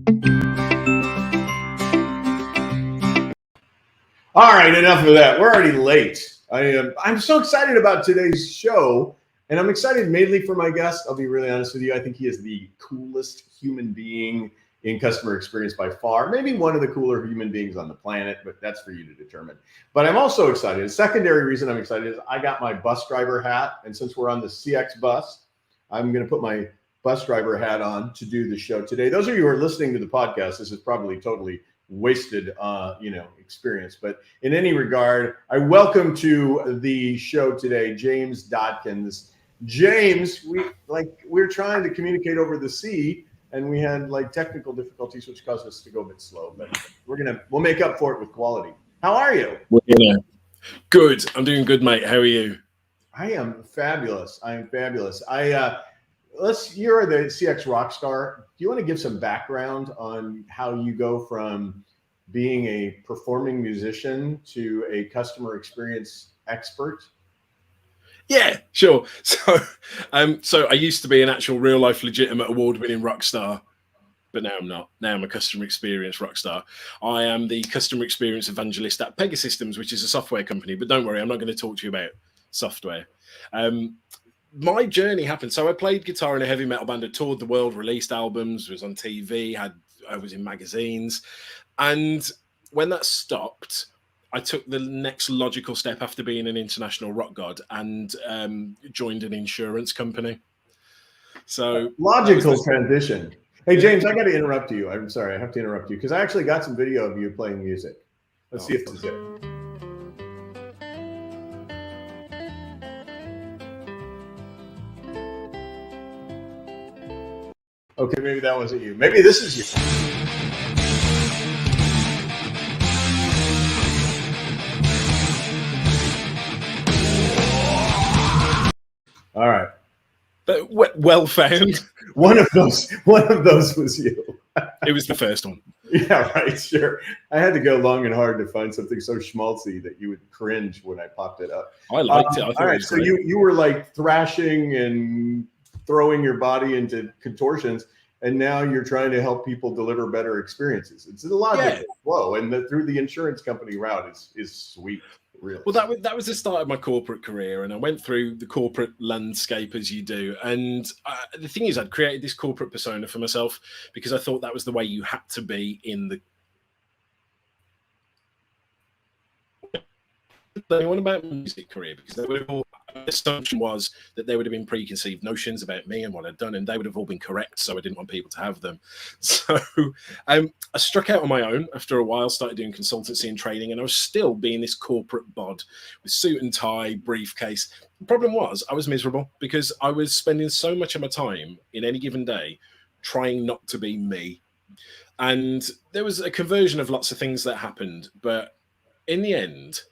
All right, enough of that. We're already late. I'm so excited about today's show, and I'm excited mainly for my guest. I'll be really honest with you. I think he is the coolest human being in customer experience by far. Maybe one of the cooler human beings on the planet, but that's for you to determine. But I'm also excited. The secondary reason I'm excited is I got my bus driver hat, and since we're on the CX bus, I'm going to put my bus driver hat on to do the show today. Those of you who are listening to the podcast, this is probably totally wasted experience, but in any regard, I welcome to the show today James Dodkins. James, we're trying to communicate over the sea, and we had technical difficulties which caused us to go a bit slow, but we'll make up for it with quality. How are you? Good. I'm doing good, mate. How are you? I am fabulous. You're the CX Rockstar. Do you want to give some background on how you go from being a performing musician to a customer experience expert? Yeah, sure. So I used to be an actual real life legitimate award-winning rock star, but now I'm not. Now I'm a customer experience rock star. I am the customer experience evangelist at Pegasystems, which is a software company, but don't worry, I'm not going to talk to you about software. My journey happened. So I played guitar in a heavy metal band, I toured the world, released albums, was on TV, I was in magazines. And when that stopped, I took the next logical step after being an international rock god and joined an insurance company. So logical transition. Hey, James, I got to interrupt you. I'm sorry, I have to interrupt you because I actually got some video of you playing music. Let's see if this is it. Okay, maybe that wasn't you. Maybe this is you. All right. Well found. One of those was you. It was the first one. Yeah, right. Sure. I had to go long and hard to find something so schmaltzy that you would cringe when I popped it up. I liked it. I all right. So you were thrashing and throwing your body into contortions, and now you're trying to help people deliver better experiences. It's a logical flow, and through the insurance company route is sweet. Really. Well, that was the start of my corporate career, and I went through the corporate landscape as you do. And the thing is, I'd created this corporate persona for myself because I thought that was the way you had to be in the. Anyone about my music career, because they would have all, the assumption was that there would have been preconceived notions about me and what I'd done, and they would have all been correct. So I didn't want people to have them. So I struck out on my own after a while, started doing consultancy and training, and I was still being this corporate bod with suit and tie, briefcase. The problem was I was miserable because I was spending so much of my time in any given day trying not to be me. And there was a conversion of lots of things that happened, but in the end,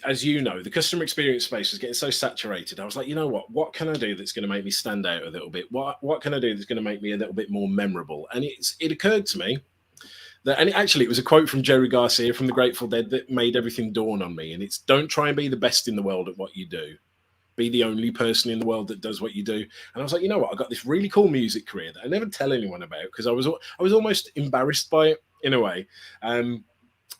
as you know, the customer experience space was getting so saturated. I was like, you know what can I do that's going to make me stand out a little bit? What can I do that's going to make me a little bit more memorable? And it occurred to me that, and it was a quote from Jerry Garcia from the Grateful Dead that made everything dawn on me. And it's, don't try and be the best in the world at what you do. Be the only person in the world that does what you do. And I was like, you know what? I got this really cool music career that I never tell anyone about because I was almost embarrassed by it in a way.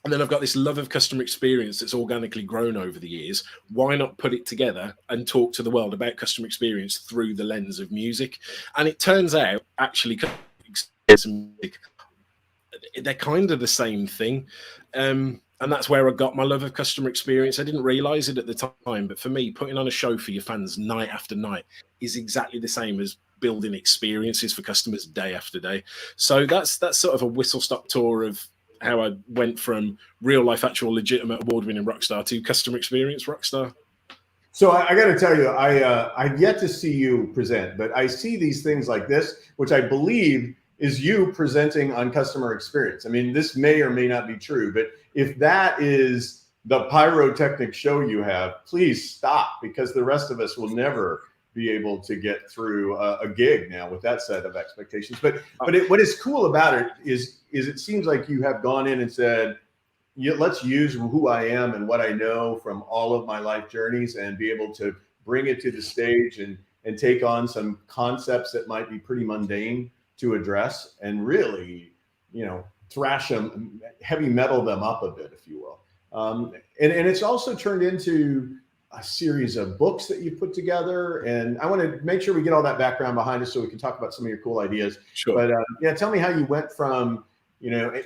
And then I've got this love of customer experience that's organically grown over the years. Why not put it together and talk to the world about customer experience through the lens of music? And it turns out, actually, they're kind of the same thing. And that's where I got my love of customer experience. I didn't realize it at the time, but for me, putting on a show for your fans night after night is exactly the same as building experiences for customers day after day. So that's sort of a whistle-stop tour of how I went from real life, actual, legitimate award-winning rock star to customer experience rock star. So I got to tell you, I've yet to see you present, but I see these things like this, which I believe is you presenting on customer experience. I mean, this may or may not be true, but if that is the pyrotechnic show you have, please stop, because the rest of us will never be able to get through a gig now with that set of expectations. But what is cool about it is it seems like you have gone in and said, let's use who I am and what I know from all of my life journeys and be able to bring it to the stage and take on some concepts that might be pretty mundane to address and really, thrash them, heavy metal them up a bit, if you will. And it's also turned into a series of books that you put together. And I want to make sure we get all that background behind us so we can talk about some of your cool ideas. Sure. But yeah, tell me how you went from,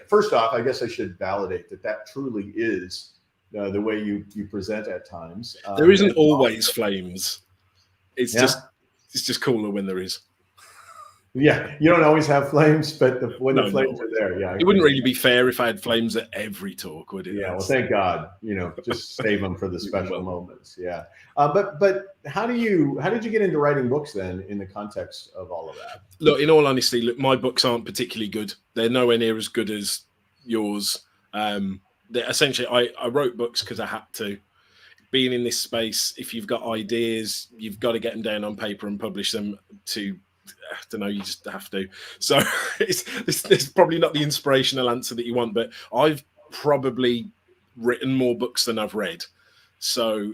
first off, I guess I should validate that truly is the way you present at times. There isn't always flames. It's just cooler when there is. Yeah, you don't always have flames, but when the flames are there, yeah. It wouldn't really be fair if I had flames at every talk, would it? Yeah, well, thank God. Just save them for the special moments. Yeah, but how did you get into writing books then, in the context of all of that? Look, in all honesty, my books aren't particularly good. They're nowhere near as good as yours. Essentially, I wrote books because I had to. Being in this space, if you've got ideas, you've got to get them down on paper and publish them to. I don't know, you just have to. So it's probably not the inspirational answer that you want, but I've probably written more books than I've read. So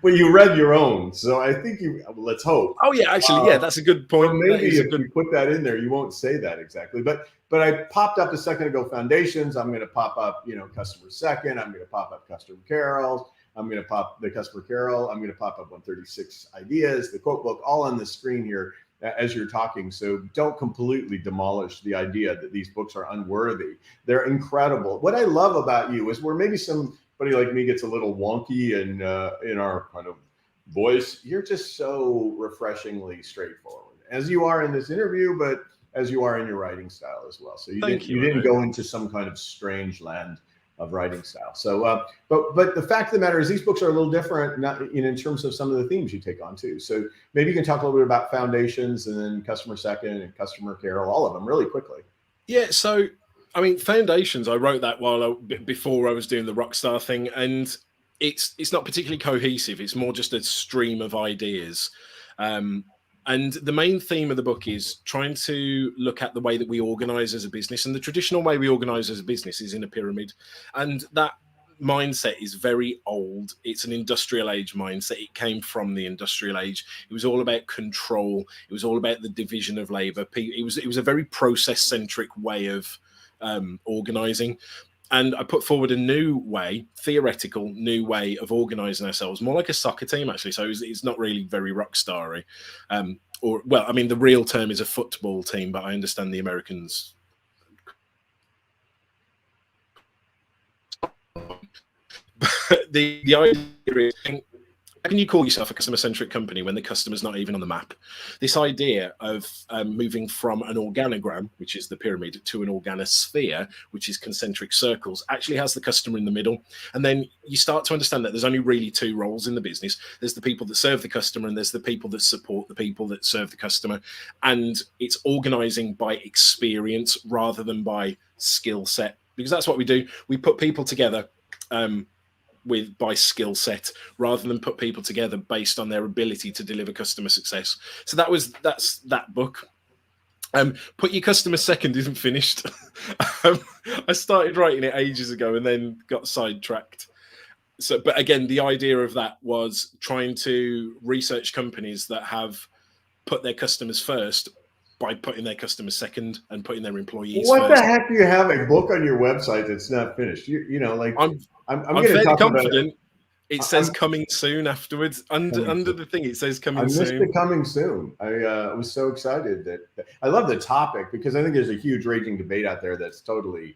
well, you read your own, so I think let's hope. Oh yeah, actually, yeah, that's a good point. Well, maybe if you put that in there, you won't say that exactly. But I popped up a second ago foundations. I'm going to pop up, customer second. I'm going to pop up customer carols. I'm going to pop the customer carol. I'm going to pop up 136 ideas, the quote book, all on the screen here as you're talking. So don't completely demolish the idea that these books are unworthy. They're incredible. What I love about you is where maybe somebody like me gets a little wonky and in our kind of voice, you're just so refreshingly straightforward, as you are in this interview, but as you are in your writing style as well. So you didn't go into some kind of strange land of writing style. So, but the fact of the matter is these books are a little different, not in terms of some of the themes you take on too. So maybe you can talk a little bit about foundations and then customer second and customer carol, all of them really quickly. Yeah. So, I mean, foundations, I wrote that before I was doing the Rockstar thing, and it's not particularly cohesive. It's more just a stream of ideas. And the main theme of the book is trying to look at the way that we organize as a business. And the traditional way we organize as a business is in a pyramid. And that mindset is very old. It's an industrial age mindset. It came from the industrial age. It was all about control. It was all about the division of labor. It was a very process-centric way of organizing. And I put forward a new way, theoretical new way of organizing ourselves, more like a soccer team, actually. So it's not really very rock starry. The real term is a football team, but I understand the Americans. The idea is, how can you call yourself a customer-centric company when the customer's not even on the map? This idea of moving from an organogram, which is the pyramid, to an organosphere, which is concentric circles, actually has the customer in the middle. And then you start to understand that there's only really two roles in the business. There's the people that serve the customer, and there's the people that support the people that serve the customer. And it's organizing by experience rather than by skill set, because that's what we do. We put people together by skill set rather than put people together based on their ability to deliver customer success. So that's that book. Put Your Customer Second isn't finished. I started writing it ages ago and then got sidetracked. So, but again, the idea of that was trying to research companies that have put their customers first by putting their customers second and putting their employees what first. The heck do you have a book on your website that's not finished? I'm fairly confident. It says coming soon afterwards. Under the thing, it says coming soon. I missed the coming soon. I was so excited that I love the topic, because I think there's a huge raging debate out there that's totally,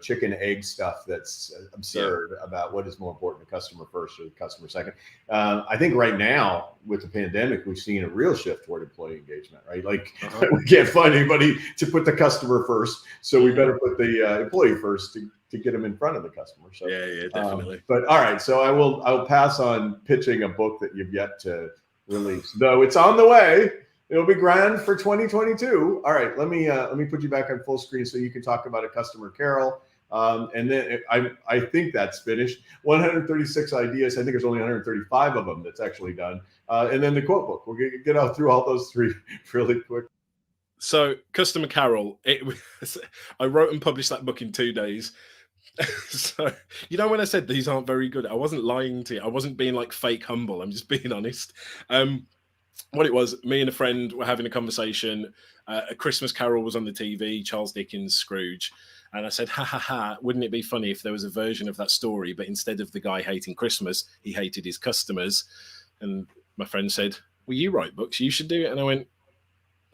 chicken egg stuff that's absurd about what is more important, the customer first or the customer second. I think right now with the pandemic, we've seen a real shift toward employee engagement, right? Like we can't find anybody to put the customer first, so we better put the employee first to get them in front of the customer. So yeah, definitely. But all right, so I'll pass on pitching a book that you've yet to release, though it's on the way. It'll be grand for 2022. All right, let me put you back on full screen so you can talk about a customer carol. And then I think that's finished. 136 ideas. I think there's only 135 of them that's actually done. And then the quote book. We'll get out through all those three really quick. So customer carol. I wrote and published that book in 2 days. So, when I said these aren't very good, I wasn't lying to you. I wasn't being like fake humble. I'm just being honest. what it was, me and a friend were having a conversation. A Christmas Carol was on the TV, Charles Dickens' Scrooge. And I said, ha ha ha, wouldn't it be funny if there was a version of that story, but instead of the guy hating Christmas, he hated his customers? And my friend said, well, you write books, you should do it. And I went,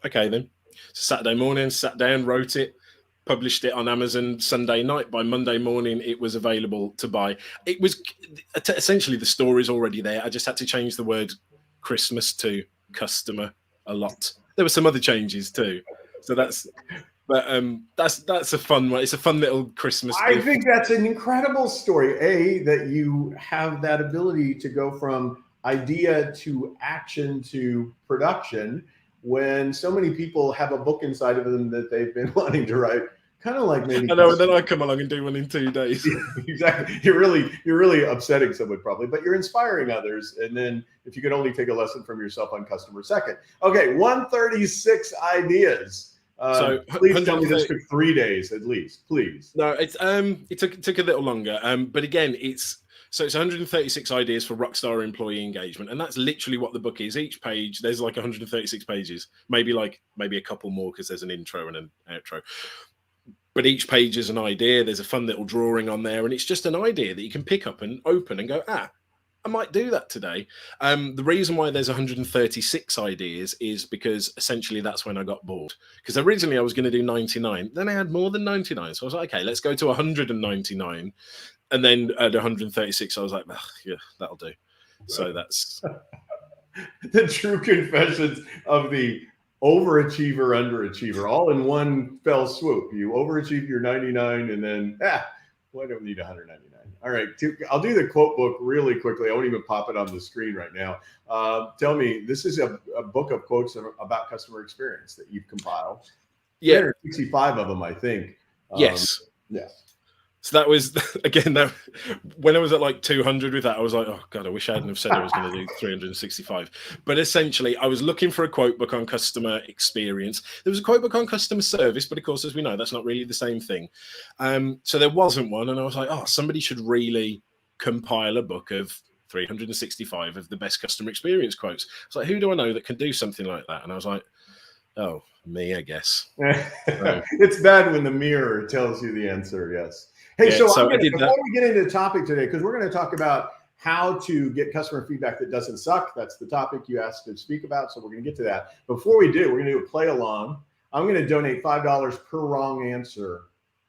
okay then. So Saturday morning, sat down, wrote it, published it on Amazon Sunday night. By Monday morning, it was available to buy. It was essentially the story's already there. I just had to change the word Christmas to customer a lot. There were some other changes too. So that's a fun one. It's a fun little Christmas I gift. think that's an incredible story. That you have that ability to go from idea to action to production when so many people have a book inside of them that they've been wanting to write. Kind of like maybe. I know, and then I come along and do one in 2 days. Exactly. You're really upsetting someone probably, but you're inspiring others. And then if you could only take a lesson from yourself on customer second. Okay, 136 ideas. So please tell me this took 3 days at least, please. No, it took a little longer. But again, it's 136 ideas for Rockstar employee engagement, and that's literally what the book is. Each page, there's like 136 pages, maybe a couple more because there's an intro and an outro. But each page is an idea. There's a fun little drawing on there, and it's just an idea that you can pick up and open and go, I might do that today. The reason why there's 136 ideas is because essentially that's when I got bored. Because originally I was going to do 99. Then I had more than 99. So I was like, okay, let's go to 199. And then at 136, I was like, yeah, that'll do. So that's the true confessions of the overachiever, underachiever, all in one fell swoop. You overachieve your 99 and then, why don't we need 199? All right, I'll do the quote book really quickly. I won't even pop it on the screen right now. Tell me, this is a book of quotes about customer experience that you've compiled. Yeah. 365 of them, I think. Yes. Yeah. So that was, again, when I was at like 200 with that, I was like, oh, God, I wish I hadn't have said I was going to do 365. But essentially, I was looking for a quote book on customer experience. There was a quote book on customer service, but of course, as we know, that's not really the same thing. So there wasn't one. And I was like, oh, somebody should really compile a book of 365 of the best customer experience quotes. It's like, who do I know that can do something like that? And I was like, oh, me, I guess. It's bad when the mirror tells you the answer, yes. Hey, yeah, so before that. we get into the topic today, because we're going to talk about how to get customer feedback that doesn't suck. That's the topic you asked to speak about, so we're going to get to that. Before we do, we're going to do a play along. I'm going to donate $5 per wrong answer.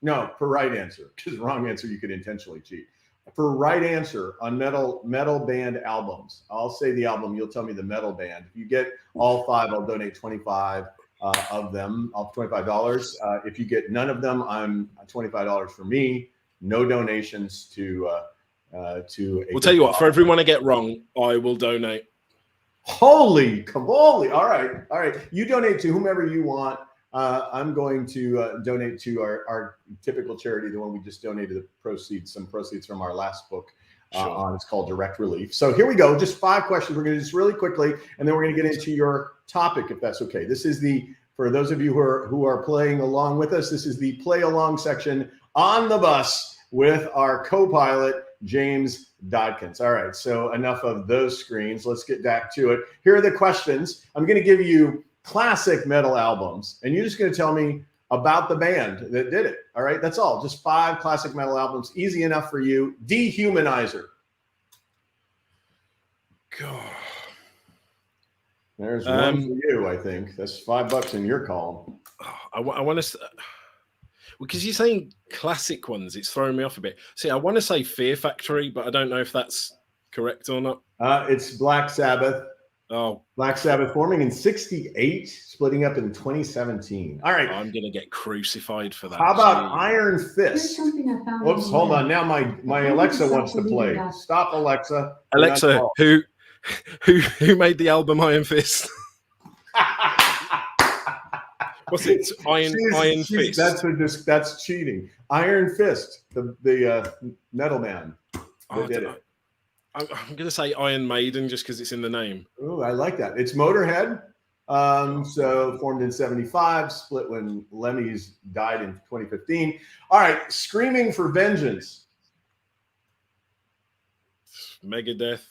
No, per right answer, because wrong answer you could intentionally cheat. For right answer on metal band albums. I'll say the album, you'll tell me the metal band. If you get all 5, I'll donate 25 of them, off $25. If you get none of them, I'm $25 for me. No donations to We'll tell you what, for everyone I get wrong, I will donate. Holy kaboli. All right. You donate to whomever you want. I'm going to donate to our typical charity, the one we just donated some proceeds from our last book on. It's called Direct Relief. So here we go. Just 5 questions. We're going to do this really quickly, and then we're going to get into your topic, if that's okay. This is for those of you who are playing along with us, this is the play along section on the bus with our co-pilot, James Dodkins. All right, so enough of those screens. Let's get back to it. Here are the questions. I'm going to give you classic metal albums, and you're just going to tell me about the band that did it. All right, that's all. Just 5 classic metal albums. Easy enough for you. Dehumanizer. God. There's one for you, I think. That's $5 in your column. I want to... Because you're saying classic ones, it's throwing me off a bit. See, I want to say Fear Factory, but I don't know if that's correct or not. It's Black Sabbath. Oh, Black Sabbath forming in '68, splitting up in 2017. All right. I'm going to get crucified for that. How about Iron Fist? Whoops, hold on. Now my Alexa wants to play. Stop, Alexa. Alexa, who made the album Iron Fist? What's it? Iron Fist. That's cheating. Iron Fist, the metal man that did it. I'm going to say Iron Maiden just because it's in the name. Oh, I like that. It's Motorhead. So formed in '75, split when Lemmy's died in 2015. All right, Screaming for Vengeance. Megadeth.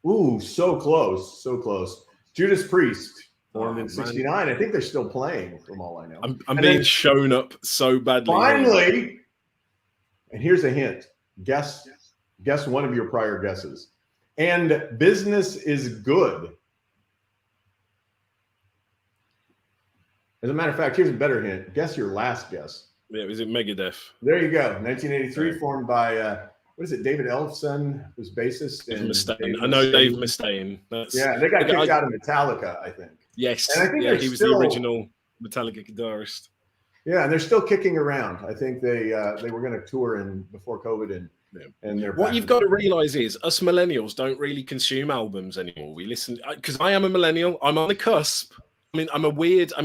Ooh, so close, so close. Judas Priest, formed in man. '69. I think they're still playing, from all I know. I'm being shown up so badly. Finally, and here's a hint. Guess one of your prior guesses. And business is good. As a matter of fact, here's a better hint. Guess your last guess. Yeah, was it Megadeth? There you go. 1983, formed by what is it? David Ellefson was bassist. And I know Dave Mustaine. Yeah, they got kicked out of Metallica, I think. Yes, and I think he was the original Metallica guitarist. Yeah, and they're still kicking around. I think they were going to tour before COVID, and they're what you've got to realize is us millennials don't really consume albums anymore. We listen because I am a millennial. I'm on the cusp. I mean, I'm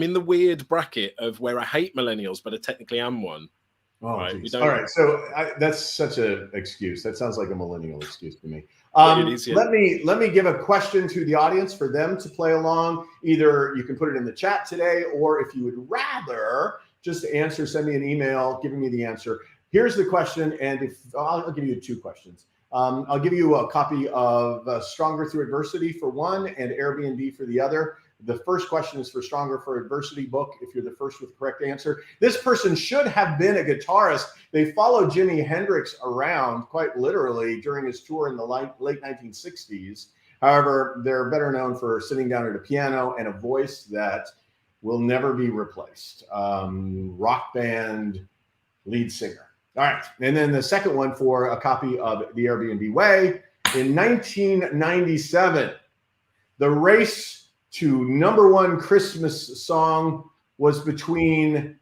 in the weird bracket of where I hate millennials, but I technically am one. Oh, right. All right. So that's such an excuse. That sounds like a millennial excuse to me. It is, yeah. Let me give a question to the audience for them to play along. Either you can put it in the chat today, or if you would rather just answer, send me an email giving me the answer. Here's the question, and I'll give you 2 questions. I'll give you a copy of Stronger Through Adversity for one and Airbnb for the other. The first question is for Stronger for Adversity book, if you're the first with the correct answer. This person should have been a guitarist. They followed Jimi Hendrix around quite literally during his tour in the late 1960s. However, they're better known for sitting down at a piano and a voice that will never be replaced. Rock band lead singer. All right. And then the second one for a copy of The Airbnb Way. In 1997, the race to #1 Christmas song was between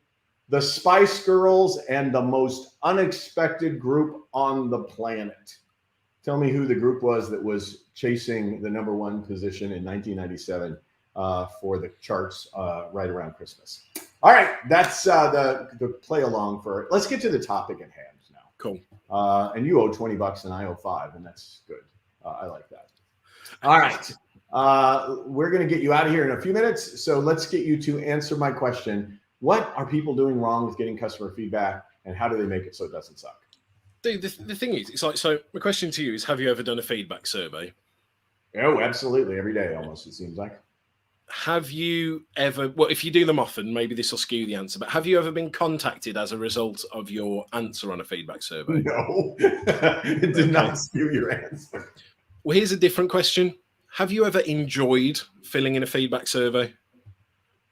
the Spice Girls and the most unexpected group on the planet. Tell me who the group was that was chasing the #1 position in 1997 for the charts right around Christmas. All right, that's the play along for. Let's get to the topic at hand now. Cool. And you owe $20 and I owe $5, and that's good. I like that. All right. We're going to get you out of here in a few minutes. So let's get you to answer my question. What are people doing wrong with getting customer feedback, and how do they make it so it doesn't suck? The thing is, it's like, so my question to you is, have you ever done a feedback survey? Oh, absolutely. Every day almost, it seems like. Have you ever, well, if you do them often, maybe this will skew the answer, but have you ever been contacted as a result of your answer on a feedback survey? No, it did not skew your answer. Well, here's a different question. Have you ever enjoyed filling in a feedback survey?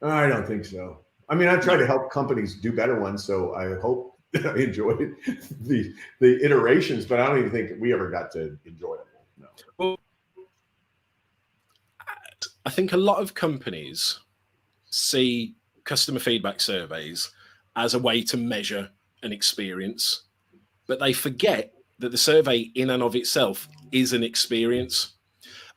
I don't think so. I mean, I try to help companies do better ones, so I hope I enjoyed the iterations, but I don't even think we ever got to enjoy it. No. Well, I think a lot of companies see customer feedback surveys as a way to measure an experience, but they forget that the survey in and of itself is an experience.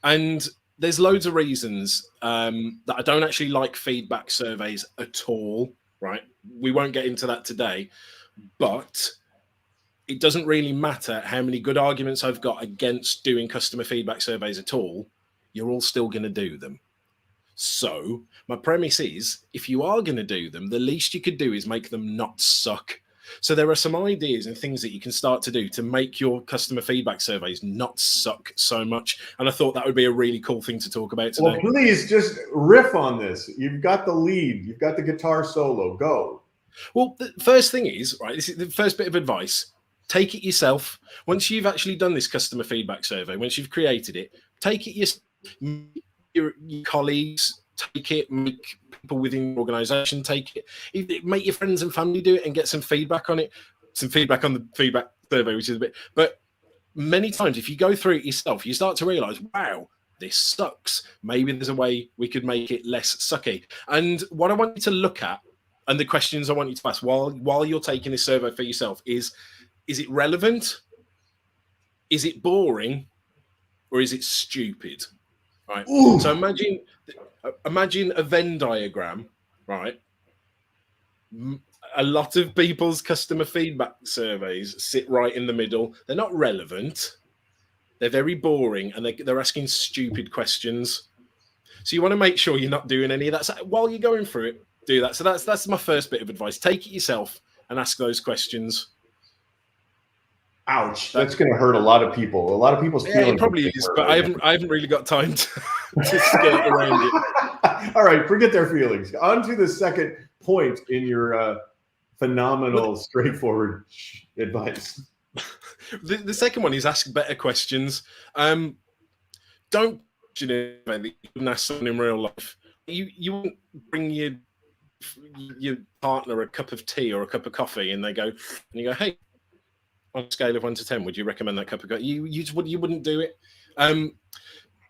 And there's loads of reasons that I don't actually like feedback surveys at all, right? We won't get into that today, but it doesn't really matter how many good arguments I've got against doing customer feedback surveys at all. You're all still going to do them. So my premise is, if you are going to do them, the least you could do is make them not suck. So there are some ideas and things that you can start to do to make your customer feedback surveys not suck so much. And I thought that would be a really cool thing to talk about today. Well, please just riff on this. You've got the lead. You've got the guitar solo. Go. Well, the first thing is, right, this is the first bit of advice. Take it yourself. Once you've actually done this customer feedback survey, once you've created it, take it yourself. Your colleagues take it, make people within your organization take it, make your friends and family do it, and get some feedback on it, some feedback on the feedback survey, which is a bit. But many times, if you go through it yourself, you start to realize, wow, this sucks. Maybe there's a way we could make it less sucky. And what I want you to look at, and the questions I want you to ask while you're taking this survey for yourself is it relevant? Is it boring? Or is it stupid? Right. Ooh. So imagine a Venn diagram, right? A lot of people's customer feedback surveys sit right in the middle. They're not relevant. They're very boring, and they're asking stupid questions. So you want to make sure you're not doing any of that. So while you're going through it, do that. So that's my first bit of advice. Take it yourself and ask those questions. Ouch! That's going to hurt a lot of people. A lot of people's feelings. It probably is, but I haven't really got time to. to skirt around it. All right, forget their feelings. On to the second point in your phenomenal, straightforward advice. The second one is ask better questions. Don't question it that you wouldn't ask someone in real life. You wouldn't bring your partner a cup of tea or a cup of coffee, and they go, and you go, hey, on a scale of 1 to 10, would you recommend that cup of coffee? You wouldn't do it.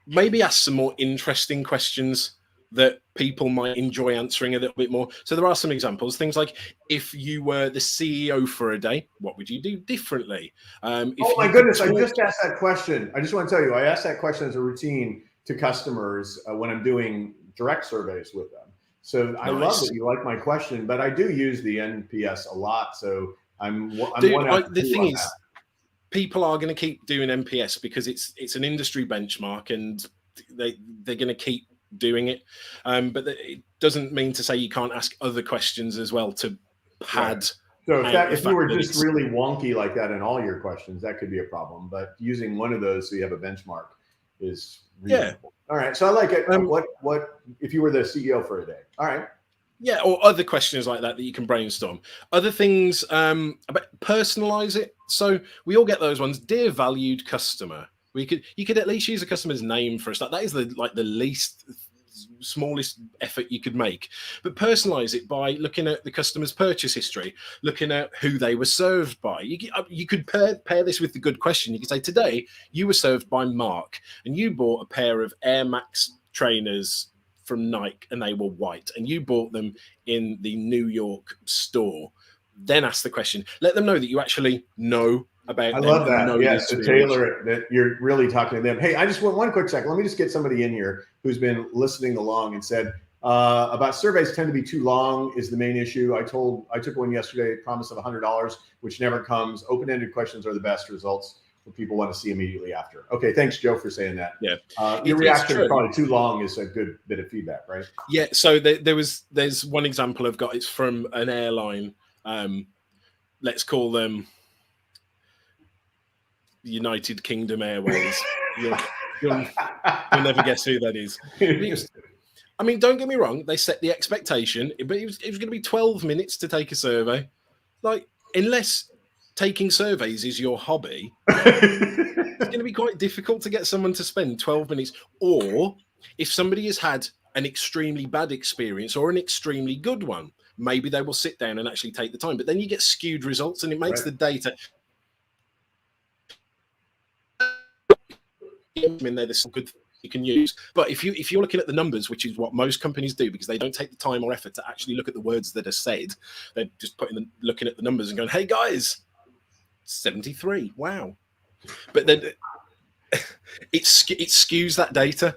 Maybe ask some more interesting questions that people might enjoy answering a little bit more. So there are some examples, things like, if you were the CEO for a day, what would you do differently? Oh my goodness, I just asked that question. I just want to tell you, I asked that question as a routine to customers when I'm doing direct surveys with them. So I love that you like my question, but I do use the NPS a lot. So the thing is, people are going to keep doing NPS because it's an industry benchmark, and they're going to keep doing it. But it doesn't mean to say you can't ask other questions as well to pad. Right. So if you were just really wonky like that in all your questions, that could be a problem. But using one of those so you have a benchmark is reasonable. All right. So I like it. What if you were the CEO for a day? All right. Yeah, or other questions like that you can brainstorm. Other things about personalize it. So we all get those ones. Dear valued customer. You could at least use a customer's name for a start. That is the least smallest effort you could make. But personalize it by looking at the customer's purchase history, looking at who they were served by. You could pair this with the good question. You could say, today you were served by Mark, and you bought a pair of Air Max trainers from Nike, and they were white, and you bought them in the New York store. Then ask the question. Let them know that you actually know about them. I love that. Yes, to tailor it, that you're really talking to them. Hey, I just want one quick second. Let me just get somebody in here who's been listening along and said about surveys tend to be too long is the main issue. I took one yesterday, promise of $100, which never comes. Open-ended questions are the best results. People want to see immediately after. Okay, thanks, Joe, for saying that. Yeah, your reaction is probably too long is a good bit of feedback, right? Yeah. So there's one example I've got. It's from an airline. Let's call them United Kingdom Airways. You'll never guess who that is. I mean, don't get me wrong. They set the expectation, but it was going to be 12 minutes to take a survey. Like, unless taking surveys is your hobby, it's going to be quite difficult to get someone to spend 12 minutes. Or if somebody has had an extremely bad experience or an extremely good one, maybe they will sit down and actually take the time. But then you get skewed results, and it makes the data. I mean, there's some good you can use. But if you're looking at the numbers, which is what most companies do, because they don't take the time or effort to actually look at the words that are said, they're just looking at the numbers and going, "Hey guys, 73, wow!" But then it skews that data.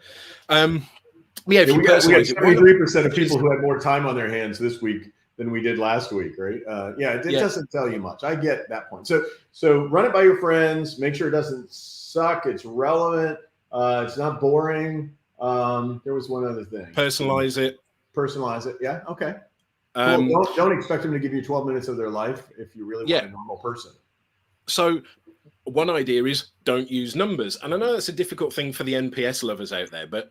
Yeah, if we got 73% of people who had more time on their hands this week than we did last week, right? It doesn't tell you much. I get that point. So run it by your friends. Make sure it doesn't suck. It's relevant. It's not boring. There was one other thing. Personalize it. Personalize it. Yeah. Okay. Cool. Don't expect them to give you 12 minutes of their life if you really want a normal person. So one idea is don't use numbers. And I know that's a difficult thing for the NPS lovers out there, but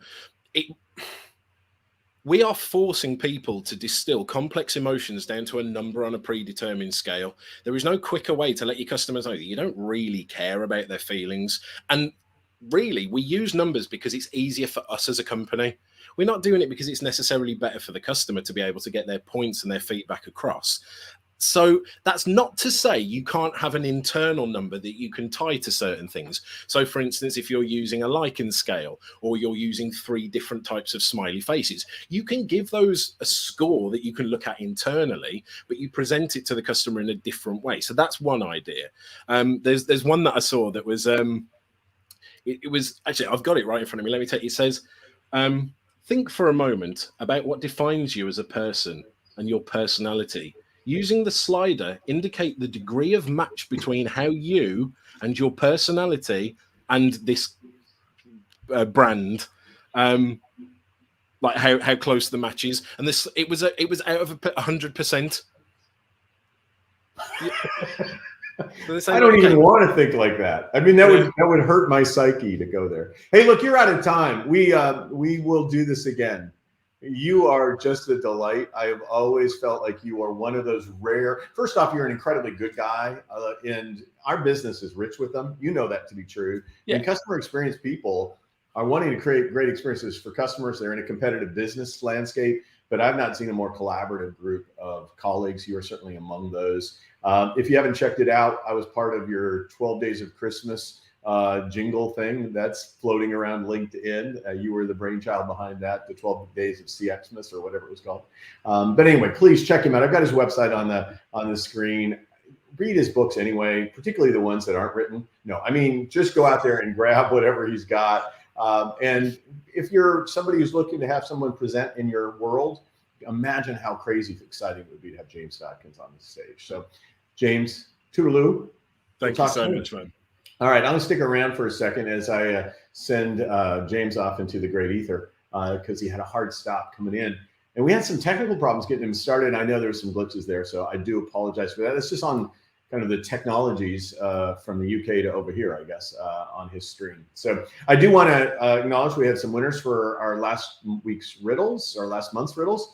we are forcing people to distill complex emotions down to a number on a predetermined scale. There is no quicker way to let your customers know that you don't really care about their feelings. And really, we use numbers because it's easier for us as a company. We're not doing it because it's necessarily better for the customer to be able to get their points and their feedback across. So that's not to say you can't have an internal number that you can tie to certain things. So for instance, if you're using a Likert scale or you're using 3 different types of smiley faces, you can give those a score that you can look at internally, but you present it to the customer in a different way. So that's one idea. There's one that I saw that was, it was actually, I've got it right in front of me. Let me take it. It says, think for a moment about what defines you as a person and your personality. Using the slider, indicate the degree of match between how you and your personality and this brand, like how close the match is. And this, it was out of 100%. I don't even want to think like that. I mean, that would hurt my psyche to go there. Hey, look, you're out of time. We will do this again. You are just a delight. I have always felt like you are one of those rare. First off, you're an incredibly good guy, and our business is rich with them. You know that to be true. Yeah. And customer experience people are wanting to create great experiences for customers. They're in a competitive business landscape, but I've not seen a more collaborative group of colleagues. You are certainly among those. If you haven't checked it out, I was part of your 12 Days of Christmas jingle thing that's floating around LinkedIn. You were the brainchild behind that, the 12 Days of CXmas or whatever it was called. But anyway, please check him out. I've got his website on the screen. Read his books anyway, particularly the ones that aren't written. No, I mean, just go out there and grab whatever he's got. And if you're somebody who's looking to have someone present in your world, imagine how crazy exciting it would be to have James Dodkins on the stage. So, James, toodaloo. Thank you so much, man. All right, I'm going to stick around for a second as I send James off into the great ether because he had a hard stop coming in. And we had some technical problems getting him started. I know there were some glitches there, so I do apologize for that. It's just on kind of the technologies from the UK to over here, I guess, on his stream. So I do want to acknowledge we had some winners for our last month's riddles.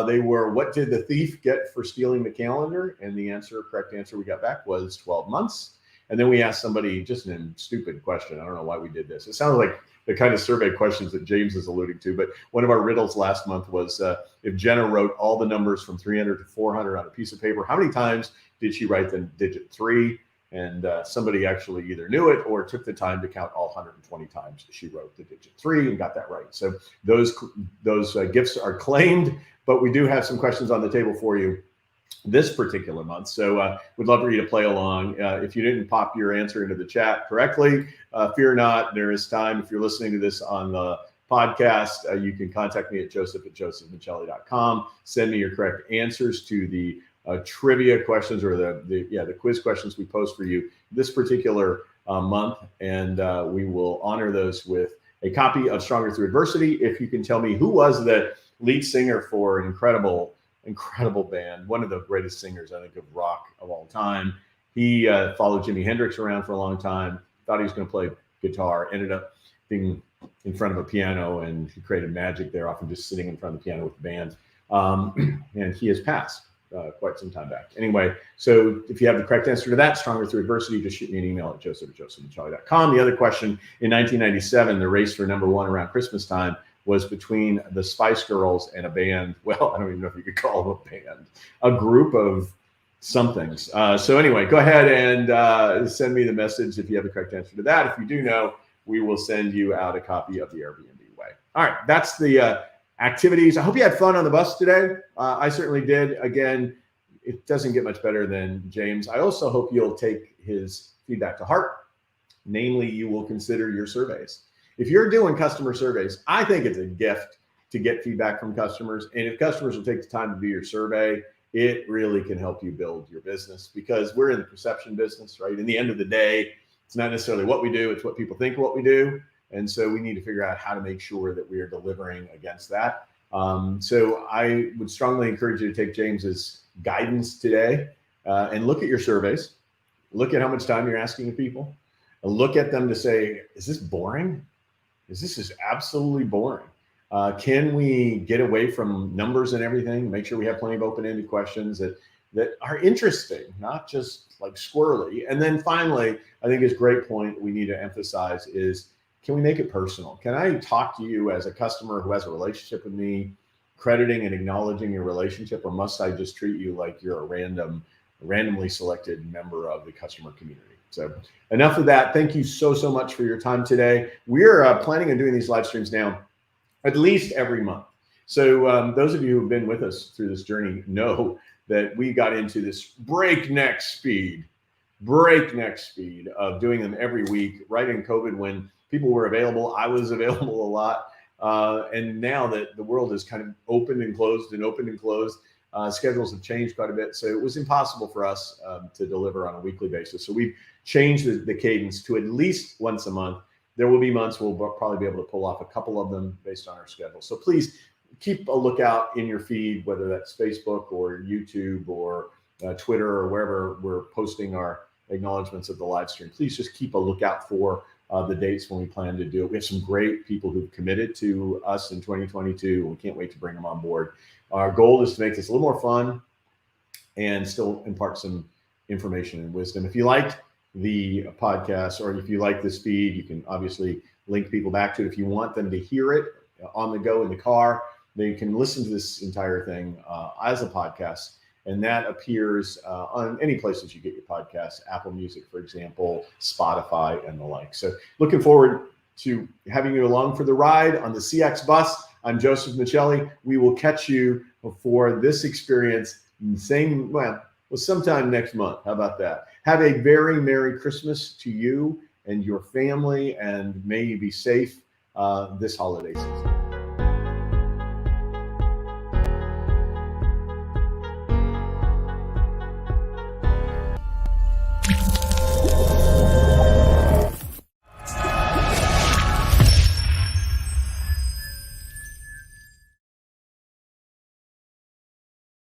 They were, what did the thief get for stealing the calendar? And the correct answer we got back was 12 months. And then we asked somebody just a stupid question. I don't know why we did this. It sounds like the kind of survey questions that James is alluding to. But one of our riddles last month was if Jenna wrote all the numbers from 300 to 400 on a piece of paper, how many times did she write the digit 3? And somebody actually either knew it or took the time to count all 120 times she wrote the digit 3 and got that right. So those gifts are claimed, but we do have some questions on the table for you this particular month. So we'd love for you to play along. If you didn't pop your answer into the chat correctly, fear not, there is time. If you're listening to this on the podcast, you can contact me at joseph@josephmichelli.com. Send me your correct answers to the trivia questions or the quiz questions we post for you this particular month. And we will honor those with a copy of Stronger Through Adversity. If you can tell me who was the lead singer for an incredible band, one of the greatest singers, I think, of rock of all time. He followed Jimi Hendrix around for a long time, thought he was going to play guitar, ended up being in front of a piano, and he created magic there, often just sitting in front of the piano with the band. And he has passed quite some time back. Anyway, so if you have the correct answer to that, Stronger Through Adversity, just shoot me an email at joseph@josephmichelli.com. The other question, in 1997, the race for number one around Christmas time was between the Spice Girls and a band. Well, I don't even know if you could call them a band, a group of somethings. So anyway, go ahead and send me the message if you have the correct answer to that. If you do know, we will send you out a copy of the Airbnb way. All right, that's the activities. I hope you had fun on the bus today. I certainly did. Again, it doesn't get much better than James. I also hope you'll take his feedback to heart. Namely, you will consider your surveys. If you're doing customer surveys, I think it's a gift to get feedback from customers. And if customers will take the time to do your survey, it really can help you build your business, because we're in the perception business, right? In the end of the day, it's not necessarily what we do, it's what people think what we do. And so we need to figure out how to make sure that we are delivering against that. So I would strongly encourage you to take James's guidance today and look at your surveys, look at how much time you're asking of people, and look at them to say, is this boring? This is absolutely boring. Can we get away from numbers and everything? Make sure we have plenty of open-ended questions that are interesting, not just like squirrely. And then finally, I think his great point we need to emphasize is, can we make it personal? Can I talk to you as a customer who has a relationship with me, crediting and acknowledging your relationship, or must I just treat you like you're a randomly selected member of the customer community? So enough of that. Thank you so much for your time today. We're planning on doing these live streams now at least every month. So those of you who've been with us through this journey know that we got into this breakneck speed of doing them every week, right in COVID when people were available. I was available a lot. And now that the world is kind of opened and closed, schedules have changed quite a bit. So it was impossible for us to deliver on a weekly basis. So we've changed the cadence to at least once a month. There will be months we'll probably be able to pull off a couple of them based on our schedule. So please keep a lookout in your feed, whether that's Facebook or YouTube or Twitter or wherever we're posting our acknowledgments of the live stream. Please just keep a lookout for the dates when we plan to do it. We have some great people who've committed to us in 2022. We can't wait to bring them on board. Our goal is to make this a little more fun and still impart some information and wisdom. If you like the podcast, or if you like this feed, you can obviously link people back to it. If you want them to hear it on the go in the car, they can listen to this entire thing as a podcast. And that appears on any places you get your podcasts, Apple Music, for example, Spotify, and the like. So looking forward to having you along for the ride on the CX bus. I'm Joseph Michelli. We will catch you for this experience sometime next month. How about that? Have a very Merry Christmas to you and your family, and may you be safe this holiday season.